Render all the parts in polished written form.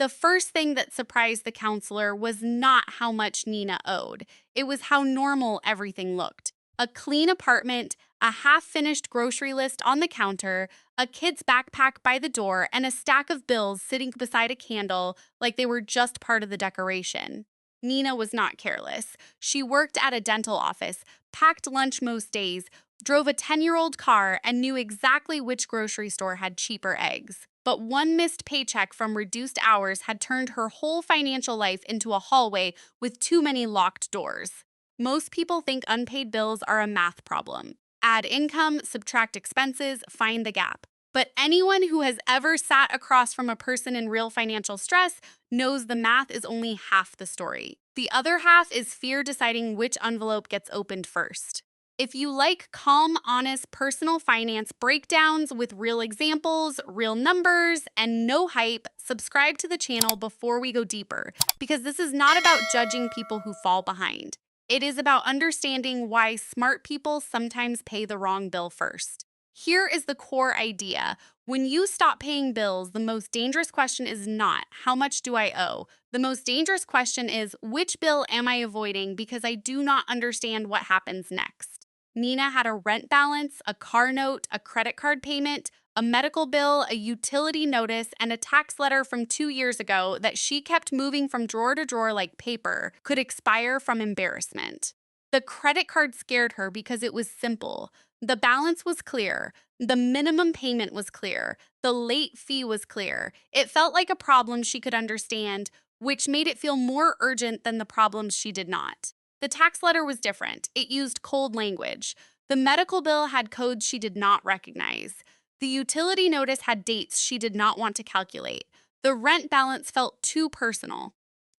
The first thing that surprised the counselor was not how much Nina owed, it was how normal everything looked. A clean apartment, a half finished grocery list on the counter, a kid's backpack by the door, and a stack of bills sitting beside a candle like they were just part of the decoration. Nina was not careless. She worked at a dental office, packed lunch most days, drove a 10-year-old car, and knew exactly which grocery store had cheaper eggs. But one missed paycheck from reduced hours had turned her whole financial life into a hallway with too many locked doors. Most people think unpaid bills are a math problem. Add income, subtract expenses, find the gap. But anyone who has ever sat across from a person in real financial stress knows the math is only half the story. The other half is fear deciding which envelope gets opened first. If you like calm, honest, personal finance breakdowns with real examples, real numbers, and no hype, subscribe to the channel before we go deeper, because this is not about judging people who fall behind. It is about understanding why smart people sometimes pay the wrong bill first. Here is the core idea. When you stop paying bills, the most dangerous question is not, how much do I owe? The most dangerous question is, which bill am I avoiding because I do not understand what happens next? Nina had a rent balance, a car note, a credit card payment, a medical bill, a utility notice, and a tax letter from 2 years ago that she kept moving from drawer to drawer like paper could expire from embarrassment. The credit card scared her because it was simple. The balance was clear. The minimum payment was clear. The late fee was clear. It felt like a problem she could understand, which made it feel more urgent than the problems she did not. The tax letter was different. It used cold language. The medical bill had codes she did not recognize. The utility notice had dates she did not want to calculate. The rent balance felt too personal.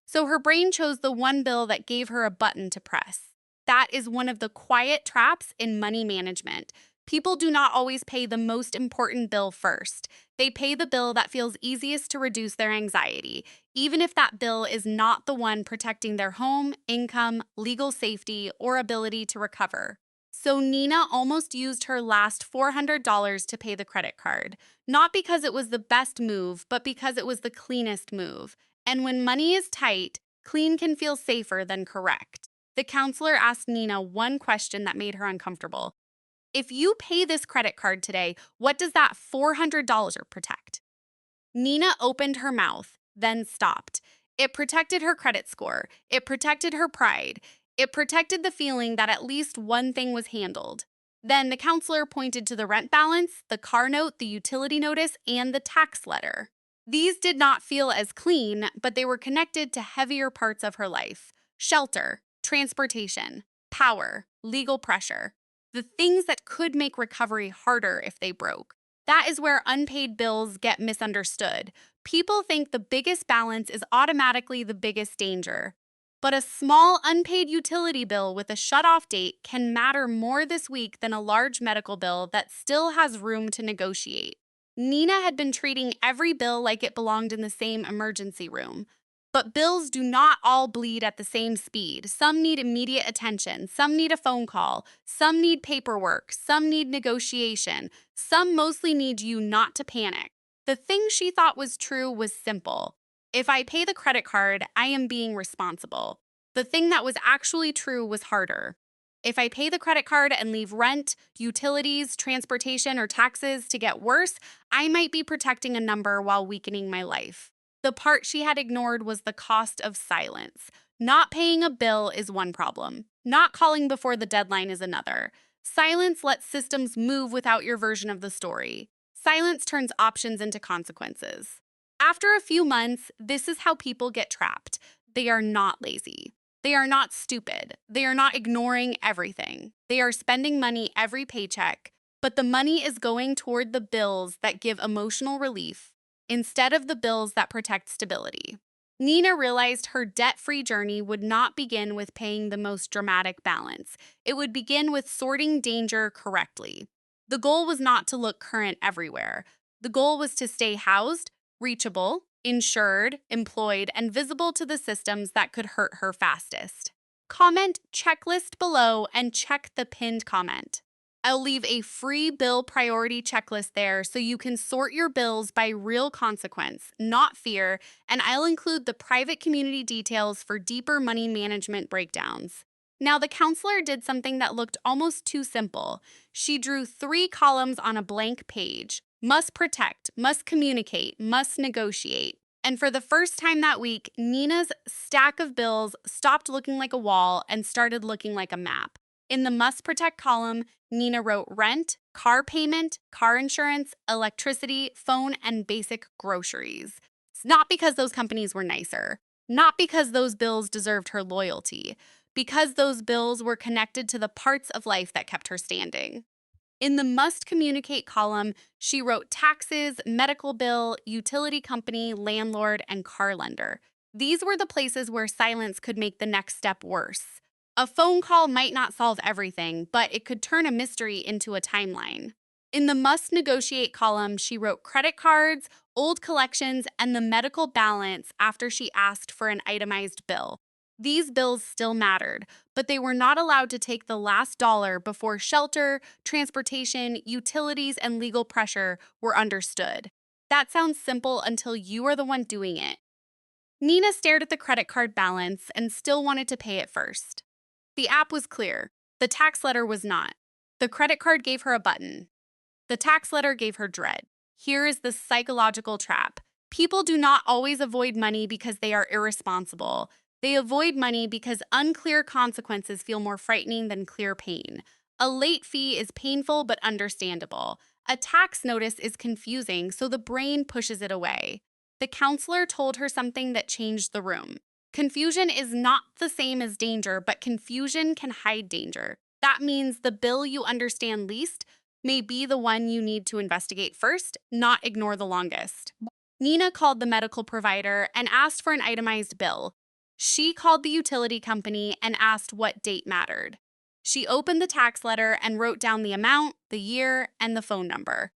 So her brain chose the one bill that gave her a button to press. That is one of the quiet traps in money management. People do not always pay the most important bill first. They pay the bill that feels easiest to reduce their anxiety, even if that bill is not the one protecting their home, income, legal safety, or ability to recover. So Nina almost used her last $400 to pay the credit card, not because it was the best move, but because it was the cleanest move. And when money is tight, clean can feel safer than correct. The counselor asked Nina one question that made her uncomfortable. If you pay this credit card today, what does that $400 protect? Nina opened her mouth, then stopped. It protected her credit score. It protected her pride. It protected the feeling that at least one thing was handled. Then the counselor pointed to the rent balance, the car note, the utility notice, and the tax letter. These did not feel as clean, but they were connected to heavier parts of her life: shelter, transportation, power, legal pressure, the things that could make recovery harder if they broke. That is where unpaid bills get misunderstood. People think the biggest balance is automatically the biggest danger. But a small unpaid utility bill with a shut-off date can matter more this week than a large medical bill that still has room to negotiate. Nina had been treating every bill like it belonged in the same emergency room. But bills do not all bleed at the same speed. Some need immediate attention, some need a phone call, some need paperwork, some need negotiation, some mostly need you not to panic. The thing she thought was true was simple. If I pay the credit card, I am being responsible. The thing that was actually true was harder. If I pay the credit card and leave rent, utilities, transportation, or taxes to get worse, I might be protecting a number while weakening my life. The part she had ignored was the cost of silence. Not paying a bill is one problem. Not calling before the deadline is another. Silence lets systems move without your version of the story. Silence turns options into consequences. After a few months, this is how people get trapped. They are not lazy. They are not stupid. They are not ignoring everything. They are spending money every paycheck, but the money is going toward the bills that give emotional relief instead of the bills that protect stability. Nina realized her debt-free journey would not begin with paying the most dramatic balance. It would begin with sorting danger correctly. The goal was not to look current everywhere. The goal was to stay housed, reachable, insured, employed, and visible to the systems that could hurt her fastest. Comment checklist below and check the pinned comment. I'll leave a free bill priority checklist there so you can sort your bills by real consequence, not fear, and I'll include the private community details for deeper money management breakdowns. Now, the counselor did something that looked almost too simple. She drew 3 columns on a blank page: must protect, must communicate, must negotiate. And for the first time that week, Nina's stack of bills stopped looking like a wall and started looking like a map. In the must protect column, Nina wrote rent, car payment, car insurance, electricity, phone, and basic groceries. It's not because those companies were nicer, not because those bills deserved her loyalty, because those bills were connected to the parts of life that kept her standing. In the must communicate column, she wrote taxes, medical bill, utility company, landlord, and car lender. These were the places where silence could make the next step worse. A phone call might not solve everything, but it could turn a mystery into a timeline. In the must negotiate column, she wrote credit cards, old collections, and the medical balance after she asked for an itemized bill. These bills still mattered, but they were not allowed to take the last dollar before shelter, transportation, utilities, and legal pressure were understood. That sounds simple until you are the one doing it. Nina stared at the credit card balance and still wanted to pay it first. The app was clear. The tax letter was not. The credit card gave her a button. The tax letter gave her dread. Here is the psychological trap. People do not always avoid money because they are irresponsible. They avoid money because unclear consequences feel more frightening than clear pain. A late fee is painful but understandable. A tax notice is confusing, so the brain pushes it away. The counselor told her something that changed the room. Confusion is not the same as danger, but confusion can hide danger. That means the bill you understand least may be the one you need to investigate first, not ignore the longest. Nina called the medical provider and asked for an itemized bill. She called the utility company and asked what date mattered. She opened the tax letter and wrote down the amount, the year, and the phone number.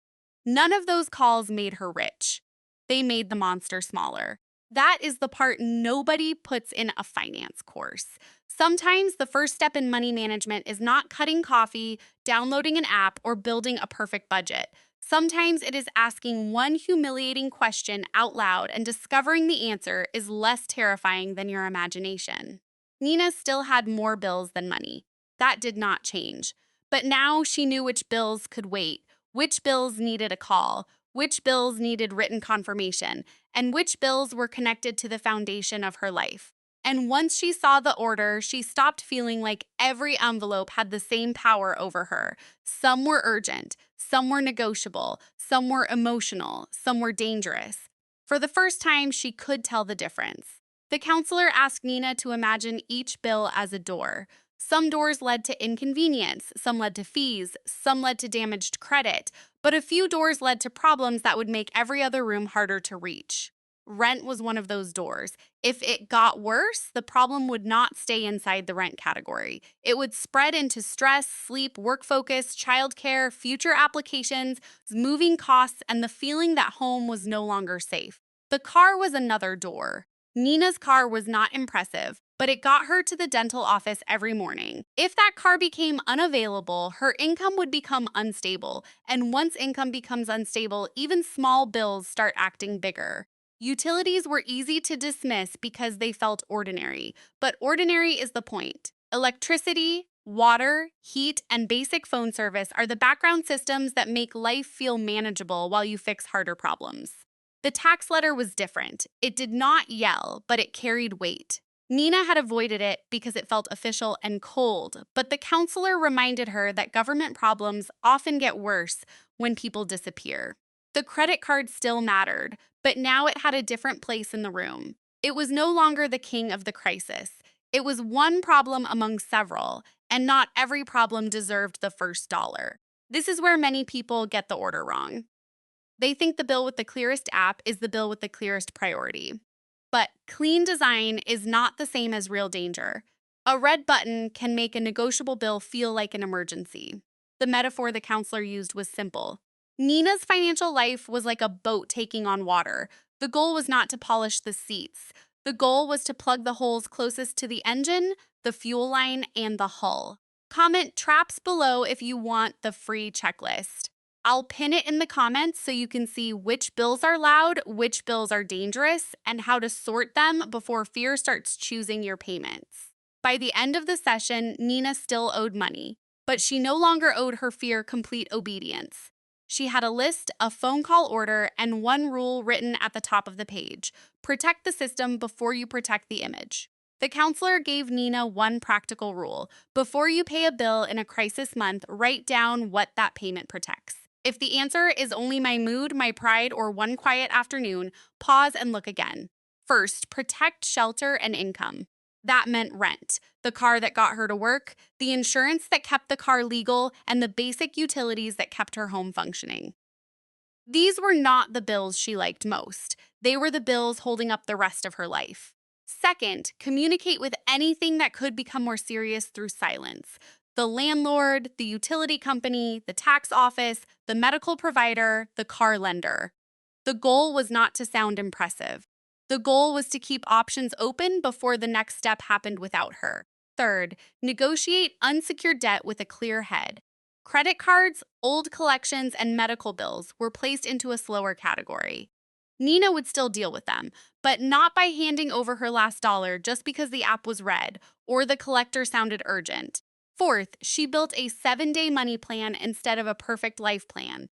None of those calls made her rich. They made the monster smaller. That is the part nobody puts in a finance course. Sometimes the first step in money management is not cutting coffee, downloading an app, or building a perfect budget. Sometimes it is asking one humiliating question out loud, and discovering the answer is less terrifying than your imagination. Nina still had more bills than money. That did not change. But now she knew which bills could wait, which bills needed a call, which bills needed written confirmation, and which bills were connected to the foundation of her life. And once she saw the order, she stopped feeling like every envelope had the same power over her. Some were urgent, some were negotiable, some were emotional, some were dangerous. For the first time, she could tell the difference. The counselor asked Nina to imagine each bill as a door. Some doors led to inconvenience, some led to fees, some led to damaged credit, but a few doors led to problems that would make every other room harder to reach. Rent was one of those doors. If it got worse, the problem would not stay inside the rent category. It would spread into stress, sleep, work focus, childcare, future applications, moving costs, and the feeling that home was no longer safe. The car was another door. Nina's car was not impressive, but it got her to the dental office every morning. If that car became unavailable, her income would become unstable. And once income becomes unstable, even small bills start acting bigger. Utilities were easy to dismiss because they felt ordinary, but ordinary is the point. Electricity, water, heat, and basic phone service are the background systems that make life feel manageable while you fix harder problems. The tax letter was different. It did not yell, but it carried weight. Nina had avoided it because it felt official and cold, but the counselor reminded her that government problems often get worse when people disappear. The credit card still mattered, but now it had a different place in the room. It was no longer the king of the crisis. It was one problem among several, and not every problem deserved the first dollar. This is where many people get the order wrong. They think the bill with the clearest app is the bill with the clearest priority. But clean design is not the same as real danger. A red button can make a negotiable bill feel like an emergency. The metaphor the counselor used was simple. Nina's financial life was like a boat taking on water. The goal was not to polish the seats. The goal was to plug the holes closest to the engine, the fuel line, and the hull. Comment traps below if you want the free checklist. I'll pin it in the comments so you can see which bills are loud, which bills are dangerous, and how to sort them before fear starts choosing your payments. By the end of the session, Nina still owed money, but she no longer owed her fear complete obedience. She had a list, a phone call order, and one rule written at the top of the page: protect the system before you protect the image. The counselor gave Nina one practical rule: before you pay a bill in a crisis month, write down what that payment protects. If the answer is only my mood, my pride, or one quiet afternoon, pause and look again. First, protect shelter and income. That meant rent, the car that got her to work, the insurance that kept the car legal, and the basic utilities that kept her home functioning. These were not the bills she liked most. They were the bills holding up the rest of her life. Second, communicate with anything that could become more serious through silence: the landlord, the utility company, the tax office, the medical provider, the car lender. The goal was not to sound impressive. The goal was to keep options open before the next step happened without her. Third, negotiate unsecured debt with a clear head. Credit cards, old collections, and medical bills were placed into a slower category. Nina would still deal with them, but not by handing over her last dollar just because the app was red or the collector sounded urgent. Fourth, she built a 7-day money plan instead of a perfect life plan.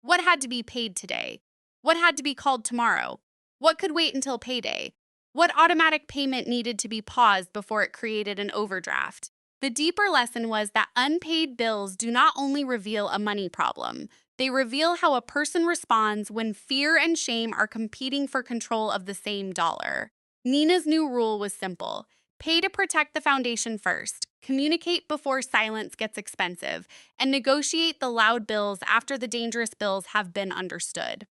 What had to be paid today? What had to be called tomorrow? What could wait until payday? What automatic payment needed to be paused before it created an overdraft? The deeper lesson was that unpaid bills do not only reveal a money problem, they reveal how a person responds when fear and shame are competing for control of the same dollar. Nina's new rule was simple: pay to protect the foundation first, communicate before silence gets expensive, and negotiate the loud bills after the dangerous bills have been understood.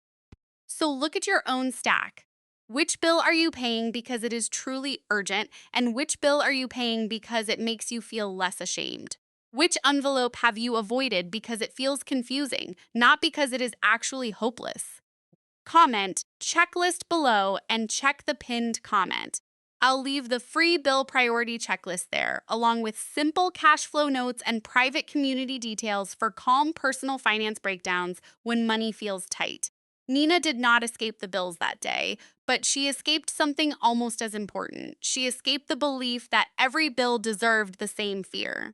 So look at your own stack. Which bill are you paying because it is truly urgent, and which bill are you paying because it makes you feel less ashamed? Which envelope have you avoided because it feels confusing, not because it is actually hopeless? Comment checklist below and check the pinned comment. I'll leave the free bill priority checklist there, along with simple cash flow notes and private community details for calm personal finance breakdowns when money feels tight. Nina did not escape the bills that day, but she escaped something almost as important. She escaped the belief that every bill deserved the same fear.